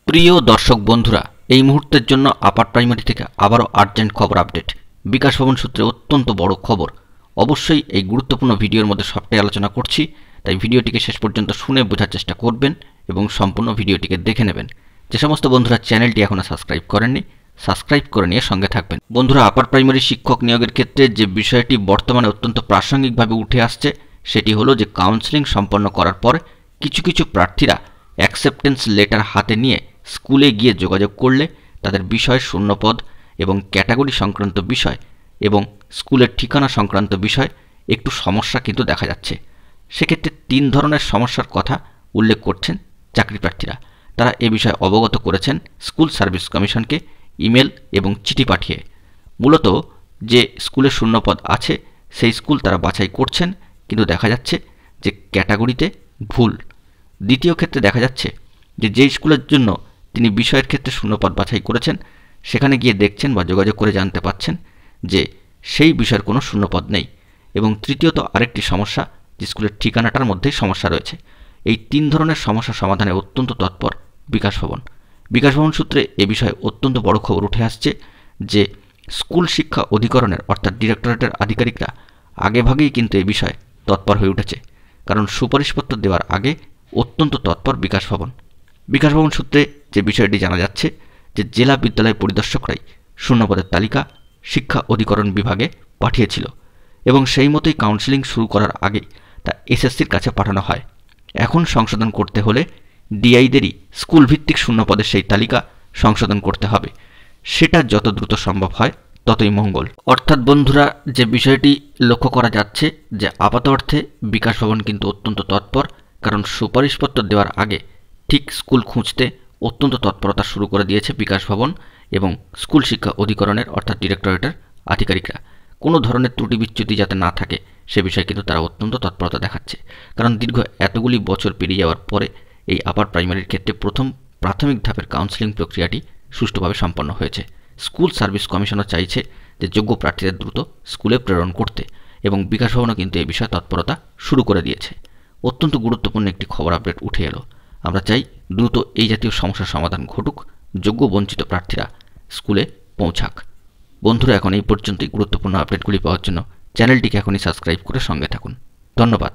প্রিয় দর্শক বন্ধুরা, এই মুহূর্তের জন্য আপার প্রাইমারি থেকে আবারও আর্জেন্ট খবর আপডেট। বিকাশ ভবন সূত্রে অত্যন্ত বড় খবর। অবশ্যই এই গুরুত্বপূর্ণ ভিডিওর মধ্যে সবটাই আলোচনা করছি, তাই ভিডিওটিকে শেষ পর্যন্ত শুনে বোঝার চেষ্টা করবেন এবং সম্পূর্ণ ভিডিওটিকে দেখে নেবেন। যে সমস্ত বন্ধুরা চ্যানেলটি এখনও সাবস্ক্রাইব করেননি, সাবস্ক্রাইব করে নিয়ে সঙ্গে থাকবেন। বন্ধুরা, আপার প্রাইমারি শিক্ষক নিয়োগের ক্ষেত্রে যে বিষয়টি বর্তমানে অত্যন্ত প্রাসঙ্গিকভাবে উঠে আসছে সেটি হলো যে কাউন্সেলিং সম্পন্ন করার পর কিছু কিছু প্রার্থীরা অ্যাকসেপ্টেন্স লেটার হাতে নিয়ে স্কুলে গিয়ে যোগাযোগ করলে তাদের বিষয় শূন্যপদ এবং ক্যাটাগরি সংক্রান্ত বিষয় এবং স্কুলের ঠিকানা সংক্রান্ত বিষয় একটু সমস্যা কিন্তু দেখা যাচ্ছে। সেক্ষেত্রে 3 ধরনের সমস্যার কথা উল্লেখ করছেন চাকরি প্রার্থীরা। তারা এ বিষয়ে অবগত করেছেন স্কুল সার্ভিস কমিশনকে ইমেল এবং চিঠি পাঠিয়ে। মূলত যে স্কুলে শূন্যপদ আছে সেই স্কুল তারা বাছাই করছেন, কিন্তু দেখা যাচ্ছে যে ক্যাটাগরিতে ভুল। দ্বিতীয় ক্ষেত্রে দেখা যাচ্ছে যে যেই স্কুলের জন্য তিনি বিষয়ের ক্ষেত্রে শূন্যপদ বাছাই করেছেন সেখানে গিয়ে দেখছেন বা যোগাযোগ করে জানতে পাচ্ছেন যে সেই বিষয়ের কোনো শূন্যপদ নেই। এবং তৃতীয়ত আরেকটি সমস্যা, যে স্কুলের ঠিকানাটার মধ্যেই সমস্যা রয়েছে। এই 3 ধরনের সমস্যা সমাধানে অত্যন্ত তৎপর বিকাশ ভবন। বিকাশ ভবন সূত্রে এ বিষয়ে অত্যন্ত বড় খবর উঠে আসছে যে স্কুল শিক্ষা অধিকরণের অর্থাৎ ডিরেক্টরেটের আধিকারিকরা আগেভাগেই কিন্তু এ বিষয়ে তৎপর হয়ে উঠেছে, কারণ সুপারিশপত্র দেওয়ার আগে অত্যন্ত তৎপর বিকাশ ভবন। বিকাশ ভবন সূত্রে যে বিষয়টি জানা যাচ্ছে যে জেলা বিদ্যালয় পরিদর্শকরাই শূন্যপদের তালিকা শিক্ষা অধিকরণ বিভাগে পাঠিয়েছিল এবং সেই মতোই কাউন্সেলিং শুরু করার আগে তা এসএসসির কাছে পাঠানো হয়। এখন সংশোধন করতে হলে ডিআইদেরই স্কুল ভিত্তিক শূন্যপদের সেই তালিকা সংশোধন করতে হবে। সেটা যত দ্রুত সম্ভব হয় ততই মঙ্গল। অর্থাৎ বন্ধুরা, যে বিষয়টি লক্ষ্য করা যাচ্ছে যে আপাত অর্থে বিকাশ ভবন কিন্তু অত্যন্ত তৎপর, কারণ সুপারিশপত্র দেওয়ার আগে ঠিক স্কুল খুঁজতে অত্যন্ত তৎপরতা শুরু করে দিয়েছে বিকাশ ভবন এবং স্কুল শিক্ষা অধিকরণের অর্থাৎ ডিরেক্টরেটের আধিকারিকরা। কোনো ধরনের ত্রুটি বিচ্যুতি যাতে না থাকে সে বিষয়ে কিন্তু তারা অত্যন্ত তৎপরতা দেখাচ্ছে, কারণ দীর্ঘ এতগুলি বছর পেরিয়ে যাওয়ার পরে এই আপার প্রাইমারির ক্ষেত্রে প্রথম প্রাথমিক ধাপের কাউন্সেলিং প্রক্রিয়াটি সুষ্ঠুভাবে সম্পন্ন হয়েছে। স্কুল সার্ভিস কমিশনও চাইছে যে যোগ্য প্রার্থীদের দ্রুত স্কুলে প্রেরণ করতে, এবং বিকাশ ভবনও কিন্তু এই বিষয়ে তৎপরতা শুরু করে দিয়েছে। অত্যন্ত গুরুত্বপূর্ণ একটি খবর আপডেট উঠে এলো। আমরা চাই দ্রুত এই জাতীয় সমস্যার সমাধান ঘটুক, যোগ্য বঞ্চিত প্রার্থীরা স্কুলে পৌঁছাক। বন্ধুরা, এখন এই পর্যন্তই। গুরুত্বপূর্ণ আপডেটগুলি পাওয়ার জন্য চ্যানেলটিকে এখনই সাবস্ক্রাইব করে সঙ্গে থাকুন। ধন্যবাদ।